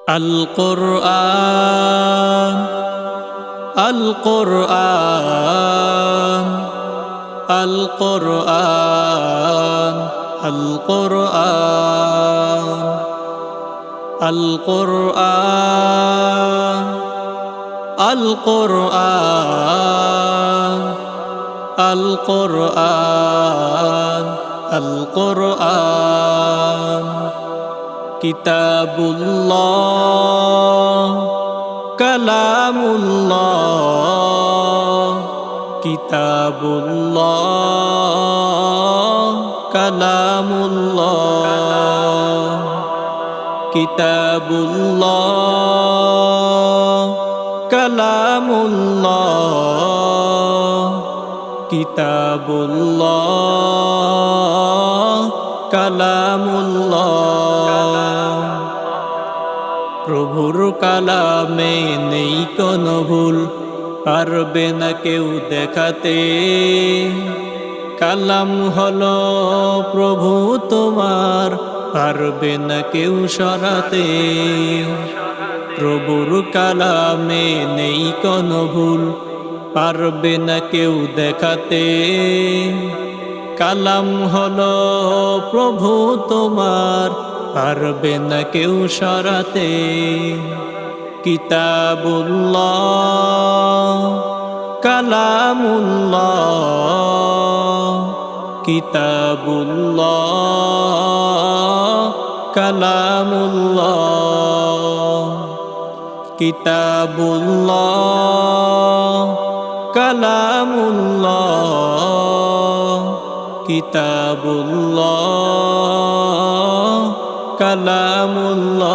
আল কোরআন আল কোরআন আল কোরআন আল কোরআন আল কোরআন আল কোরআন আল কোরআন আল কোরআন কিতাবুল্লাহ কালামুল্লাহ কিতাবুল্লাহ কালামুল্লাহ কিতাবুল্লাহ কালামুল্লাহ কিতাবুল্লাহ কালামুল্লাহ প্রভুর কালামে নেই কোনো ভুল, পারবে না কেউ দেখাতে। কালাম হলো প্রভু তোমার, পারবে না কেউ সরাতে। প্রভুর কালামে নেই কোনো ভুল, পারবে না কেউ দেখাতে। কালাম হলো প্রভু তোমার, পারবে না কেউ সরাতে। কিতাবুল্লাহ কালামুল্লাহ কিতাবুল্লাহ কালামুল্লাহ কিতাবুল্লাহ কালামুল্লাহ কিতাবুল্লাহ কালামুল্লাহ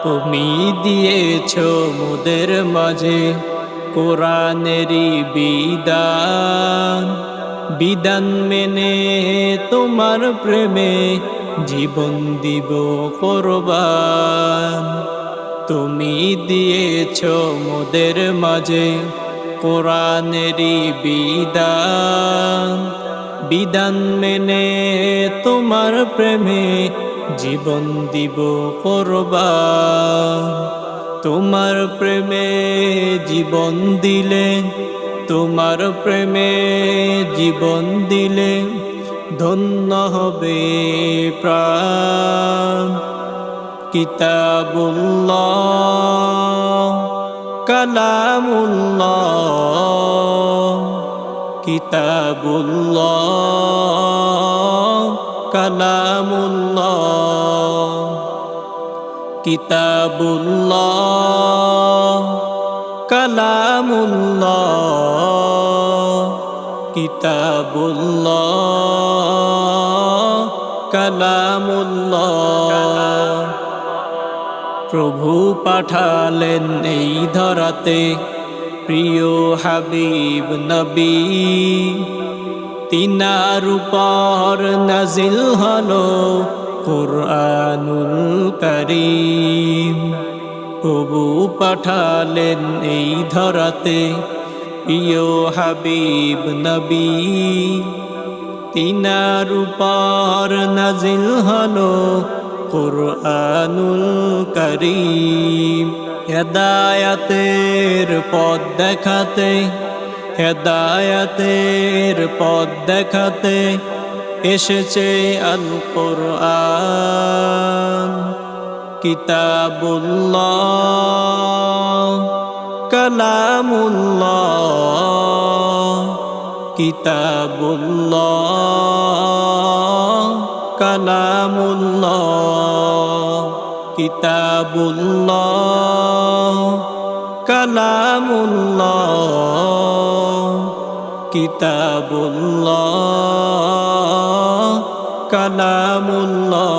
তুমি দিয়েছ মোদের মাঝে কোরআনেরই বিধান। বিধান মেনে তোমার প্রেমে জীবন দিব কোরবান। তুমি দিয়েছ মোদের মাঝে কোরআনেরই বিধান। বিধান মেনে তোমার প্রেমে জীবন দিব কোরবান। তোমার প্রেমে জীবন দিলে, তোমার প্রেমে জীবন দিলে ধন্য হবে প্রাণ। কিতাবুল্লাহ কালামুল্লাহ কিতাবুল্লাহ কালামুল্লাহ কিতাবুল্লাহ কালামুল্লাহ কিতাবুল্লাহ কালামুল্লাহ প্রভু পাঠালেন এই ধরাতে প্রিয় হাবিব নবী। তিনার উপর নাজিল হলো কুরআনুল কারীম। প্রভু পাঠালেন এই ধরাতে প্রিয় হাবিব নবী। তিনার উপর নাজিল হলো কুরআনুল কারীম। হেদায়াতের পথ দেখাতে, হেদায়াতের পথ দেখাতে এসেছে আল কোরআন। কিতাবুল্লাহ কালামুল্লাহ কিতাবুল্লাহ কালামুল্লাহ কিতাবুল্লাহ কালামুল্লাহ কিতাবুল্লাহ কালামুল্লাহ।